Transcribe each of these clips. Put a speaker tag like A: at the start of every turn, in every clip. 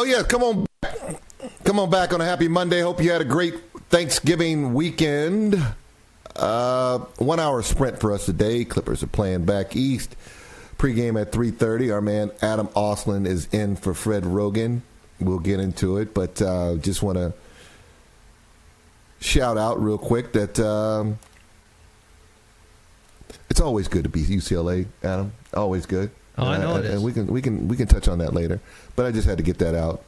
A: Oh, yeah, come on back on a happy Monday. Hope you had a great Thanksgiving weekend. 1 hour sprint for us today. Clippers are playing back east. Pregame at 3:30. Our man Adam Oslin is in for Fred Roggin. We'll get into it, but just want to shout out real quick that it's always good to beat UCLA, Adam. Always good.
B: Oh, I know it is.
A: And we can touch on that later. But I just had to get that out,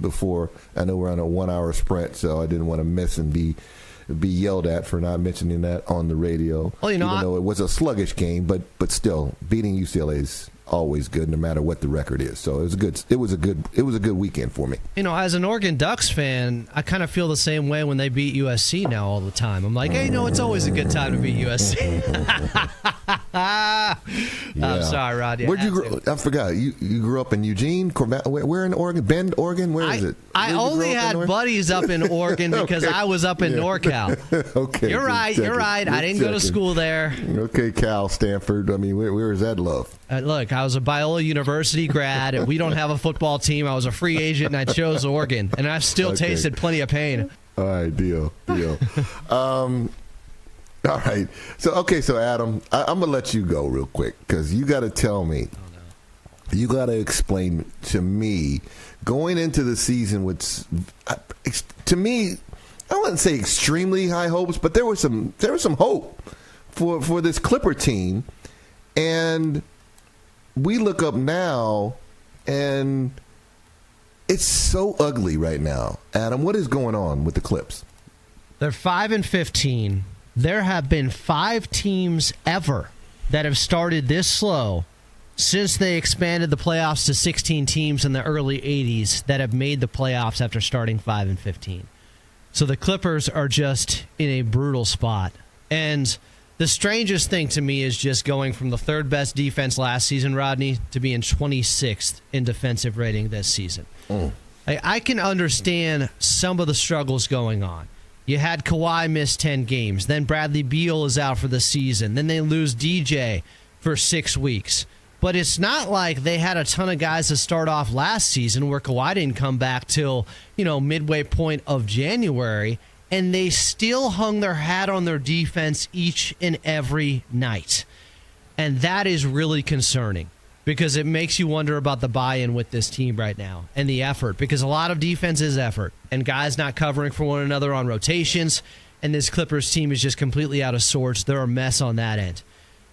A: before. I know we're on a 1 hour sprint, so I didn't want to miss and be yelled at for not mentioning that on the radio.
B: Well,
A: even though it was a sluggish game, but still, beating UCLA is always good, no matter what the record is. So it was a good weekend for me.
B: As an Oregon Ducks fan, I kind of feel the same way when they beat USC now all the time. I'm like, hey, it's always a good time to beat USC. I'm sorry, Rodney.
A: Where'd you grow? I forgot. You grew up in Eugene, where in Oregon? Bend, Oregon. Where is it?
B: I only had buddies up in Oregon because I was up in NorCal.
A: Okay,
B: you're right. I didn't go to school there.
A: Okay, Cal, Stanford. I mean, where is that love?
B: Look, I was a Biola University grad, and we don't have a football team. I was a free agent, and I chose Oregon, and I've still tasted plenty of pain.
A: All right, deal. All right. So Adam, I'm going to let you go real quick because you got to tell me. Oh, no. You got to explain to me going into the season with, to me, I wouldn't say extremely high hopes, but there was some hope for this Clipper team, and we look up now, and it's so ugly right now. Adam, what is going on with the Clips?
B: They're 5-15. There have been 5 teams ever that have started this slow since they expanded the playoffs to 16 teams in the early 80s that have made the playoffs after starting 5-15. So the Clippers are just in a brutal spot. And the strangest thing to me is just going from the third best defense last season, Rodney, to being 26th in defensive rating this season. I can understand some of the struggles going on. You had Kawhi miss 10 games. Then Bradley Beal is out for the season. Then they lose DJ for 6 weeks. But it's not like they had a ton of guys to start off last season where Kawhi didn't come back till, midway point of January. And they still hung their hat on their defense each and every night. And that is really concerning because it makes you wonder about the buy-in with this team right now and the effort, because a lot of defense is effort and guys not covering for one another on rotations, and this Clippers team is just completely out of sorts. They're a mess on that end.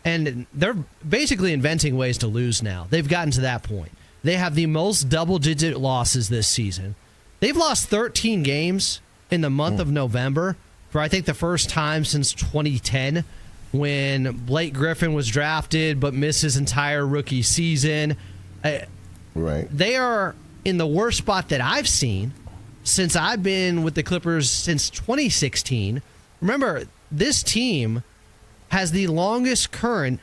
B: And they're basically inventing ways to lose now. They've gotten to that point. They have the most double-digit losses this season. They've lost 13 games in the month of November for, I think, the first time since 2010 when Blake Griffin was drafted but missed his entire rookie season.
A: Right.
B: They are in the worst spot that I've seen since I've been with the Clippers since 2016. Remember, this team has the longest current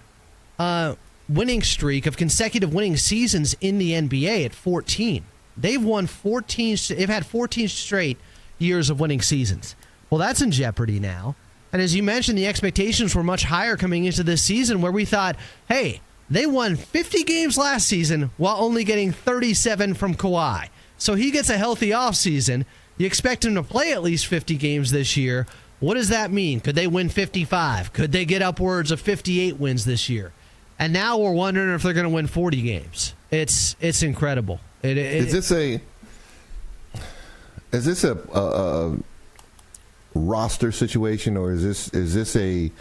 B: winning streak of consecutive winning seasons in the NBA at 14. They've won 14. They've had 14 straight years of winning seasons. Well, that's in jeopardy now. And as you mentioned, the expectations were much higher coming into this season, where we thought, hey, they won 50 games last season while only getting 37 from Kawhi. So he gets a healthy offseason. You expect him to play at least 50 games this year. What does that mean? Could they win 55? Could they get upwards of 58 wins this year? And now we're wondering if they're going to win 40 games. It's incredible.
A: Is this a roster situation, or is this a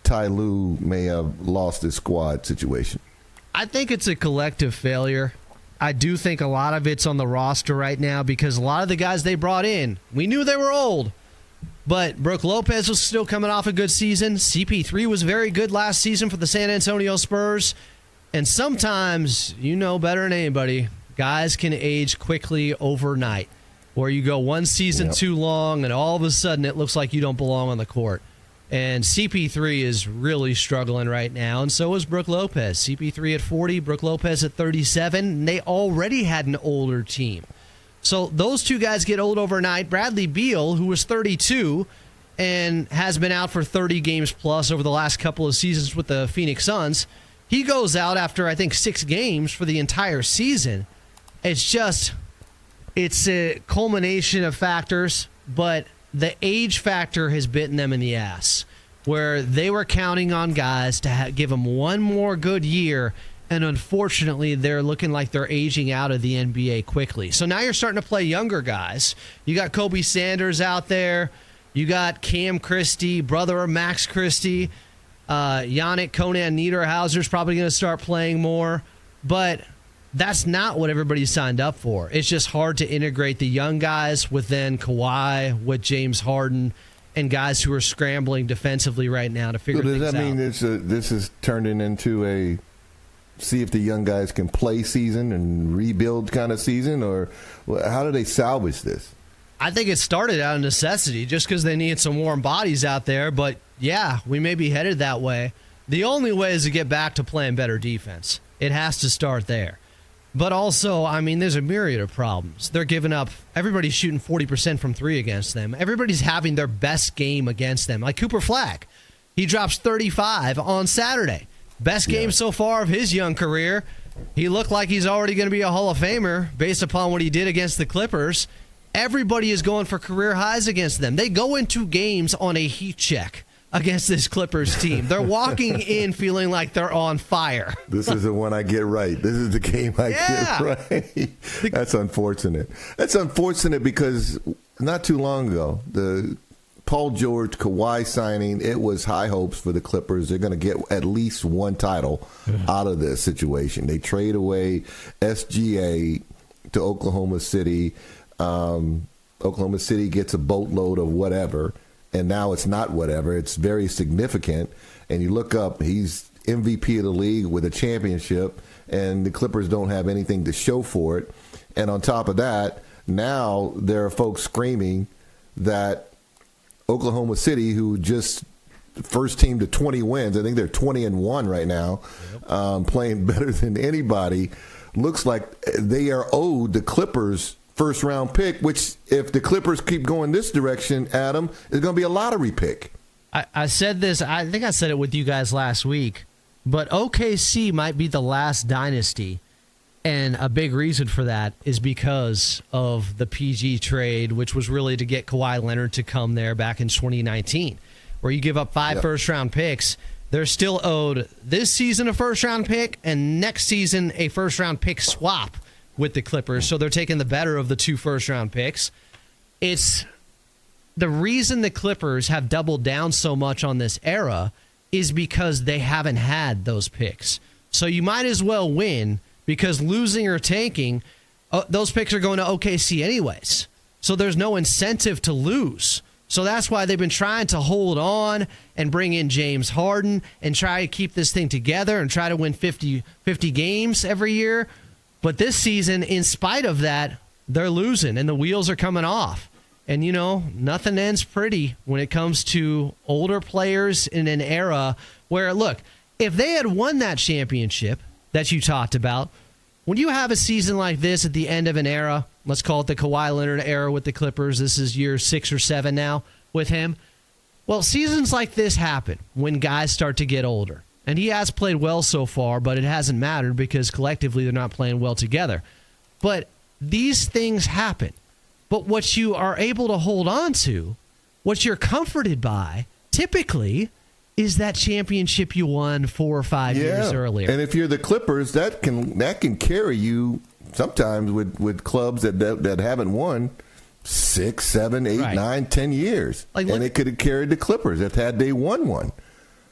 A: Ty Lue may have lost his squad situation?
B: I think it's a collective failure. I do think a lot of it's on the roster right now because a lot of the guys they brought in, we knew they were old, but Brook Lopez was still coming off a good season. CP3 was very good last season for the San Antonio Spurs. And sometimes, better than anybody, guys can age quickly overnight, where you go one season too long and all of a sudden it looks like you don't belong on the court. And CP3 is really struggling right now, and so is Brook Lopez. CP3 at 40, Brook Lopez at 37, and they already had an older team. So those two guys get old overnight. Bradley Beal, who was 32 and has been out for 30 games plus over the last couple of seasons with the Phoenix Suns, he goes out after, I think, 6 games for the entire season. It's a culmination of factors, but the age factor has bitten them in the ass, where they were counting on guys to give them one more good year, and unfortunately, they're looking like they're aging out of the NBA quickly. So now you're starting to play younger guys. You got Kobe Sanders out there. You got Cam Christie, brother of Max Christie. Yannick Conan Niederhauser's probably going to start playing more. But that's not what everybody signed up for. It's just hard to integrate the young guys with then Kawhi, with James Harden, and guys who are scrambling defensively right now to figure things out.
A: Does that mean this is turning into a see if the young guys can play season and rebuild kind of season, or how do they salvage this?
B: I think it started out of necessity just because they need some warm bodies out there. But, yeah, we may be headed that way. The only way is to get back to playing better defense. It has to start there. But also, I mean, there's a myriad of problems. They're giving up. Everybody's shooting 40% from three against them. Everybody's having their best game against them. Like Cooper Flagg. He drops 35 on Saturday. Best game so far of his young career. He looked like he's already going to be a Hall of Famer based upon what he did against the Clippers. Everybody is going for career highs against them. They go into games on a heat check against this Clippers team. They're walking in feeling like they're on fire.
A: This is the one I get right. This is the game I get right. That's unfortunate. That's unfortunate because not too long ago, the Paul George, Kawhi signing, it was high hopes for the Clippers. They're going to get at least one title out of this situation. They trade away SGA to Oklahoma City. Oklahoma City gets a boatload of whatever, and now it's not whatever. It's very significant. And you look up, he's MVP of the league with a championship, and the Clippers don't have anything to show for it. And on top of that, now there are folks screaming that Oklahoma City, who just first team to 20 wins, I think they're 20-1 right now, playing better than anybody, looks like they are owed the Clippers' first-round pick, which if the Clippers keep going this direction, Adam, is going to be a lottery pick.
B: I said this, I think I said it with you guys last week, but OKC might be the last dynasty, and a big reason for that is because of the PG trade, which was really to get Kawhi Leonard to come there back in 2019, where you give up 5 first-round picks. They're still owed this season a first-round pick and next season a first-round pick swap with the Clippers, so they're taking the better of the 2 first-round picks. It's the reason the Clippers have doubled down so much on this era is because they haven't had those picks. So you might as well win, because losing or tanking, those picks are going to OKC anyways. So there's no incentive to lose. So that's why they've been trying to hold on and bring in James Harden and try to keep this thing together and try to win 50 games every year. But this season, in spite of that, they're losing and the wheels are coming off. And, you know, nothing ends pretty when it comes to older players in an era where, look, if they had won that championship that you talked about, when you have a season like this at the end of an era, let's call it the Kawhi Leonard era with the Clippers, this is year 6 or 7 now with him. Well, seasons like this happen when guys start to get older. And he has played well so far, but it hasn't mattered because collectively they're not playing well together. But these things happen. But what you are able to hold on to, what you're comforted by, typically, is that championship you won 4 or 5 years earlier.
A: And if you're the Clippers, that can carry you sometimes with clubs that haven't won 6, 7, 8, 9, 10 years. And it could have carried the Clippers had they won one.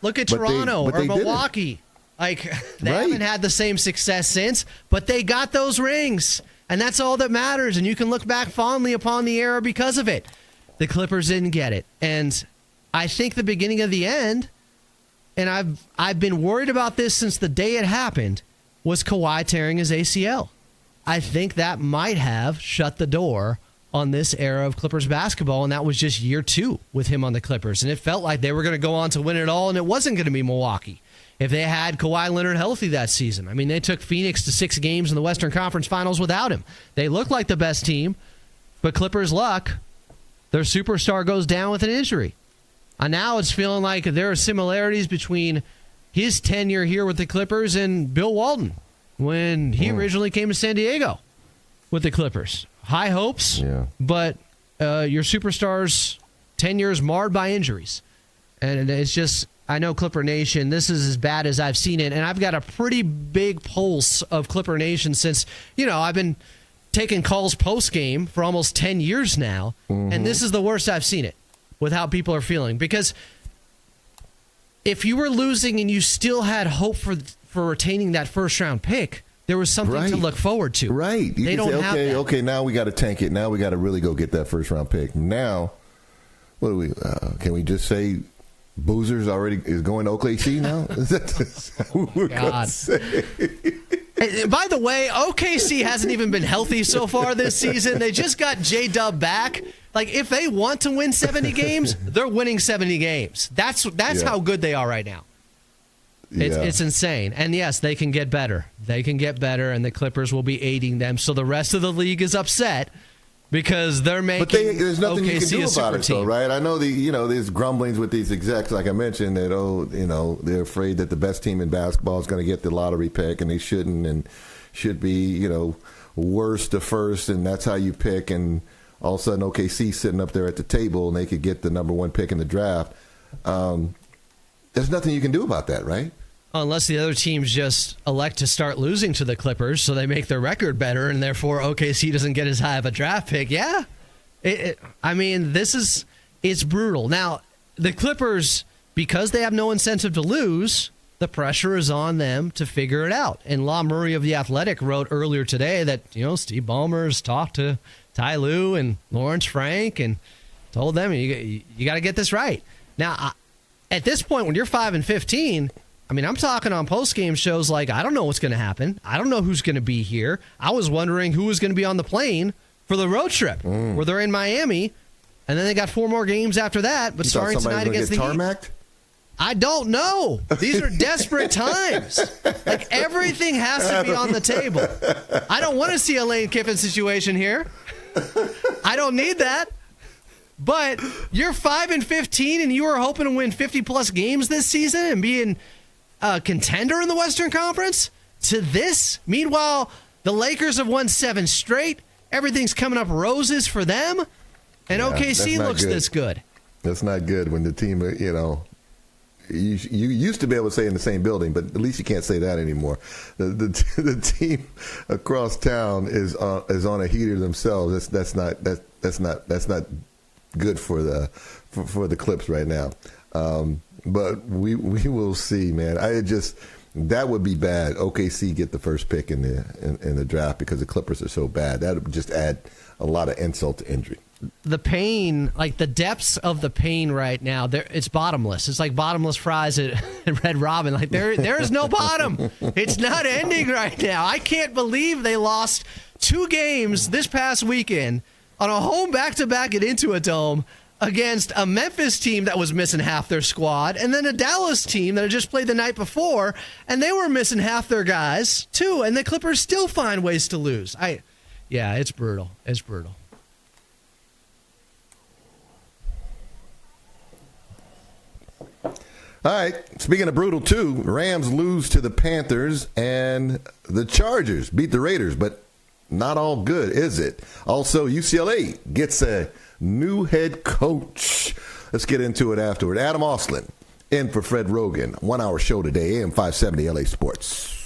B: Look at Toronto or Milwaukee. They haven't had the same success since, but they got those rings. And that's all that matters. And you can look back fondly upon the era because of it. The Clippers didn't get it. And I think the beginning of the end, and I've been worried about this since the day it happened, was Kawhi tearing his ACL. I think that might have shut the door on this era of Clippers basketball, and that was just year 2 with him on the Clippers. And it felt like they were going to go on to win it all, and it wasn't going to be Milwaukee if they had Kawhi Leonard healthy that season. I mean, they took Phoenix to 6 games in the Western Conference Finals without him. They looked like the best team, but Clippers' luck, their superstar goes down with an injury. And now it's feeling like there are similarities between his tenure here with the Clippers and Bill Walton when he originally came to San Diego. with the Clippers. High hopes, but your superstars' tenures marred by injuries. And it's just, I know Clipper Nation, this is as bad as I've seen it. And I've got a pretty big pulse of Clipper Nation since, I've been taking calls post-game for almost 10 years now. Mm-hmm. And this is the worst I've seen it with how people are feeling. Because if you were losing and you still had hope for retaining that first-round pick, there was something to look forward to.
A: Right.
B: They don't have that.
A: Okay, now we got to tank it. Now we got to really go get that first-round pick. Now, what do we? Can we just say Boozer's already is going to OKC now? Is that what we're going to say?
B: By the way, OKC hasn't even been healthy so far this season. They just got J-Dub back. Like, if they want to win 70 games, they're winning 70 games. That's how good they are right now. It's insane. And, yes, they can get better. They can get better, and the Clippers will be aiding them. So the rest of the league is upset because they're making
A: there's nothing
B: OKC
A: you can do about it, though, right? I know there's grumblings with these execs, like I mentioned, that they're afraid that the best team in basketball is going to get the lottery pick, and they shouldn't, and should be worst to first, and that's how you pick. And all of a sudden, OKC sitting up there at the table, and they could get the number one pick in the draft. There's nothing you can do about that, right?
B: Unless the other teams just elect to start losing to the Clippers so they make their record better and therefore OKC doesn't get as high of a draft pick. Yeah. It's brutal. Now, the Clippers, because they have no incentive to lose, the pressure is on them to figure it out. And La Murray of The Athletic wrote earlier today that, Steve Ballmer's talked to Ty Lue and Lawrence Frank and told them, you got to get this right. Now, at this point, when you're 5-15, I'm talking on post-game shows like, I don't know what's going to happen. I don't know who's going to be here. I was wondering who was going to be on the plane for the road trip where they're in Miami, and then they got 4 more games after that, but starting tonight against the Heat. I don't know. These are desperate times. Like, everything has to be on the table. I don't want to see a Lane Kiffin situation here. I don't need that. But you're 5-15, and you were hoping to win 50-plus games this season and be a contender in the Western Conference to this. Meanwhile, the Lakers have won 7 straight. Everything's coming up roses for them. And OKC looks this good.
A: That's not good when the team, you used to be able to say in the same building, but at least you can't say that anymore. The team across town is on a heater themselves. That's not good for the Clips right now. But we will see, man. That would be bad. OKC get the first pick in the draft because the Clippers are so bad. That would just add a lot of insult to injury.
B: The pain, like the depths of the pain right now, it's bottomless. It's like bottomless fries at Red Robin. Like there is no bottom. It's not ending right now. I can't believe they lost 2 games this past weekend on a home back-to-back at Intuit Dome against a Memphis team that was missing half their squad, and then a Dallas team that had just played the night before, and they were missing half their guys, too, and the Clippers still find ways to lose. It's brutal. It's brutal.
A: All right, speaking of brutal, too, Rams lose to the Panthers, and the Chargers beat the Raiders, but not all good, is it? Also, UCLA gets a new head coach. Let's get into it afterward. Adam Oslin in for Fred Roggin. 1 hour show today, AM570 LA Sports.